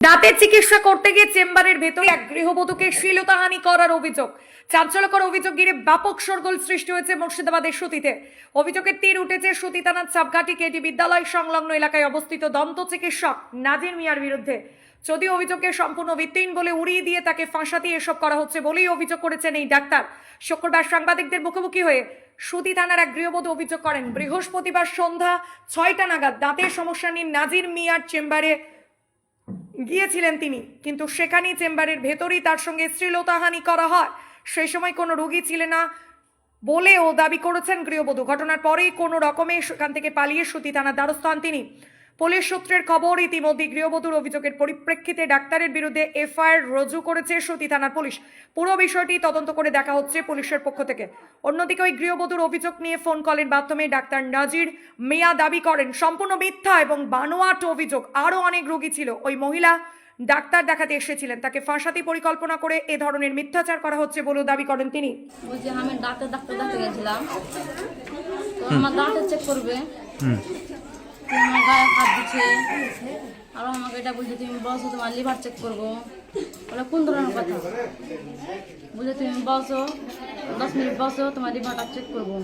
দাঁতের চিকিৎসা করতে গিয়ে চেম্বারের ভেতরে এক গৃহবধূকে শ্লীলতাহানি করার অভিযোগ। চাঞ্চল্যকর অভিযোগ ঘিরে ব্যাপক শোরগোল সৃষ্টি হয়েছে মুর্শিদাবাদের সুতিতে। অভিযোগের তীর উঠেছে সুতি থানার চাপঘাটি কেটি বিদ্যালয় সংলগ্ন এলাকায় অবস্থিত দন্ত চিকিৎসক নাজির মিয়ার বিরুদ্ধে। যদিও অভিযোগকে সম্পূর্ণ ভিত্তিহীন বলে উড়িয়ে দিয়ে তাকে ফাঁসা দিয়ে এসব করা হচ্ছে বলেই অভিযোগ করেছেন এই ডাক্তার। শুক্রবার সাংবাদিকদের মুখোমুখি হয়ে সুতি থানার এক গৃহবধূ অভিযোগ করেন, বৃহস্পতিবার সন্ধ্যা 6টা নাগাদ দাঁতের সমস্যা নিয়ে নাজির মিয়ার চেম্বারে গিয়েছিলেন তিনি, কিন্তু সেখানেই চেম্বারের ভেতরেই তার সঙ্গে শ্লীলতাহানি করা হয়। সেই সময় কোনো রোগী ছিলেন না বলেও দাবি করেছেন গৃহবধূ। ঘটনার পরেই কোনো রকমে সেখান থেকে পালিয়ে সুতি থানার দ্বারস্থ হন তিনি। পুলিশ সূত্রের খবর, ইতিমধ্যে গৃহবধূর অভিযোগের পরিপ্রেক্ষিতে ডাক্তারের বিরুদ্ধে এফআইআর রুজু করেছে সুতি থানার পুলিশ। পুরো বিষয়টি তদন্ত করে দেখা হচ্ছে পুলিশের পক্ষ থেকে। অন্যদিকে ওই গৃহবধূর অভিযোগ নিয়ে ফোন কলের মাধ্যমে ডাক্তার নাজির মিয়া দাবি করেন সম্পূর্ণ মিথ্যা এবং বানোয়াট অভিযোগ। আরও অনেক রোগী ছিল, ওই মহিলা ডাক্তার দেখাতে এসেছিলেন, তাকে ফাঁসাতে পরিকল্পনা করে এ ধরনের মিথ্যাচার করা হচ্ছে বলেও দাবি করেন তিনি। বলছি আমি দাঁতের ডাক্তার দেখাতে গেছিলাম, তো আমার দাঁতে চেক করবে, আমার গায়ে হাত দিচ্ছে, আর আমাকে এটা বলছে তুমি বসো তোমার লিভার চেক করবো। বলে কোন ধরনের কথা? বলছে তুমি বসো 10 মিনিট বসো তোমার লিভারটা চেক করবো।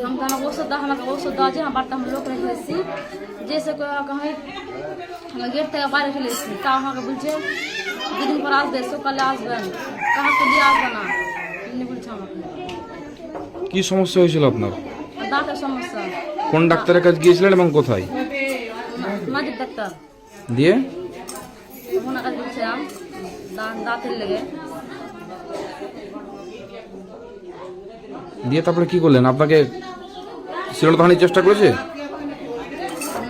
हम तो औषध দেওয়া আছে, আমার বাড়িতে আমি লোক রেখে এসেছি, যে সে গেট থেকে বাইরে ফেলে এসেছি। তা আমাকে বলছে 2 দিন পর আসবে, সকালে আসবেন, কাহাকে দিয়ে আসবে না এমনি বলছে আমাকে। কি সমস্যা হয়েছিল আপনার? দাঁতের সমস্যা। কোন ডাক্তারের কাছে গিয়েছিলেন এবং কোথায়? নাজির ডাক্তার। দিয়ে ওনার কাছে গেছিলাম দাঁতের লেগে। দিয়ে তারপরে কি করলেন? আপনাকে শ্লীলতাহানির চেষ্টা করেছে?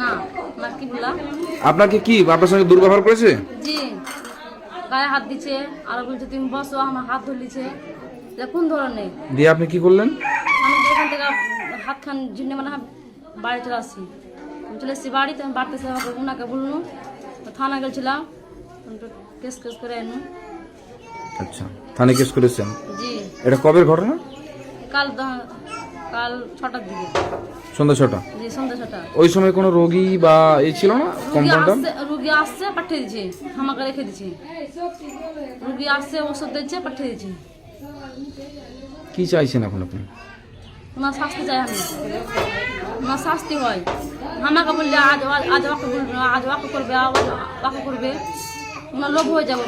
না না, কি বলা? আপনাকে কি আপনার সঙ্গে দুর্ব্যবহার করেছে? জি, গায়ে হাত দিচ্ছে, আর বলছে তুমি বসো, আমার হাত ধরলিছে। কোন ধরনের? দিয়ে আপনি কি করলেন? আমি যেখান থেকে হাত খান জন্য মানে বাড়ি চলে আসছি, চলে এসেছি বাড়িতে। আমি বাড়তে আমাকে ওনাকে বললাম, থানা গেছিলাম, কেস করে এনু। আচ্ছা, থানায় কেস করেছেন? জি। এটা কবের ঘটনা? কাল 6টার দিকে। সন্ধ্যা 6টা? জি, সন্ধ্যা 6টা। ওই সময় কোনো রোগী বা এই ছিল না? কম্পাউন্ডার রুগী আসছে, পাঠিয়ে দিচ্ছে, আমাকে রেখে দিচ্ছে। রুগী আসছে, ওষুধ দিচ্ছে, পাঠিয়ে দিচ্ছে। কি চাইছেন এখন আপনি? ওনার শাস্তি চাই আমি, ওনার শাস্তি হয়। আমাকে বললে আজ ওকে বলবে, আজ ওকে করবে, ওকে করবে, ওনার লোভ হয়ে যাবে।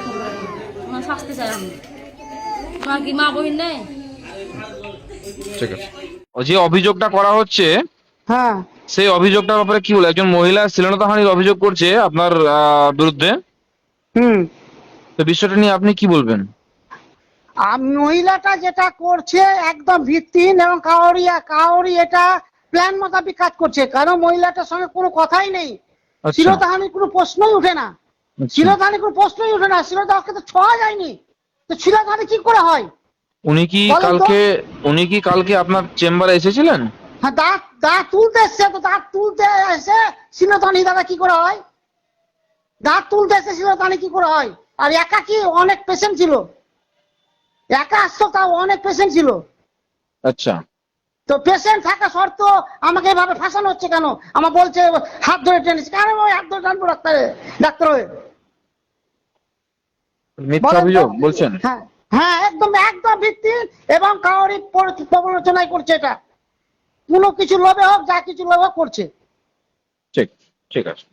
ওনার শাস্তি চাই আমি। ওনার কি মা বহিন নেই? ঠিক আছে। যে অভিযোগটা করা হচ্ছে, হ্যাঁ, সেই অভিযোগটার ব্যাপারে কি বলে? একজন মহিলা শ্লীলতাহানির অভিযোগ করছে আপনার বিরুদ্ধে। তো বিষয়টা নিয়ে আপনি কি বলবেন? মহিলাটা যেটা করছে একদম ভিত্তিহীন এবং কাউরি এটা প্ল্যান মোতাবেক কাজ করছে। কারণ মহিলাটার সঙ্গে কোনো কথাই নেই। শ্লীলতাহানির কোনো প্রশ্নই উঠে না। শ্লীলতাহানির কোনো প্রশ্নই উঠে না। শ্লীলতাহানিকে তো ছোঁয়া যায়নি, তো শ্লীলতাহানি কি করে হয়? উনি কি কালকে আপনার চেম্বারে এসেছিলেন? হ্যাঁ, দাঁত তুলতে এসছে, তো দাঁত তুলতে এসে শ্লীলতাহানি দাদা কি করে হয়? দাঁত তুলতে এসে শ্লীলতাহানি কি করে হয়? আর একা কি অনেক পেশেন্ট ছিল? একা আসতো, তাও অনেক পেশেন্ট ছিল। আচ্ছা, তো পেশেন্ট থাকা শর্ত আমাকে এভাবে ফাঁসানো হচ্ছে কেন? আমার বলছে হাত ধরে টেনেছে, কেন ওই হাত ধরে টানবো ডাক্তার হয়ে? মিথ্যা অভিযোগ বলছেন? হ্যাঁ হ্যাঁ, একদম ভিত্তিহীন এবং কাউরি প্রবঞ্চনায় করছে। এটা কোনো কিছু লোভে হোক, যা কিছু লোভে করছে। ঠিক ঠিক আছে।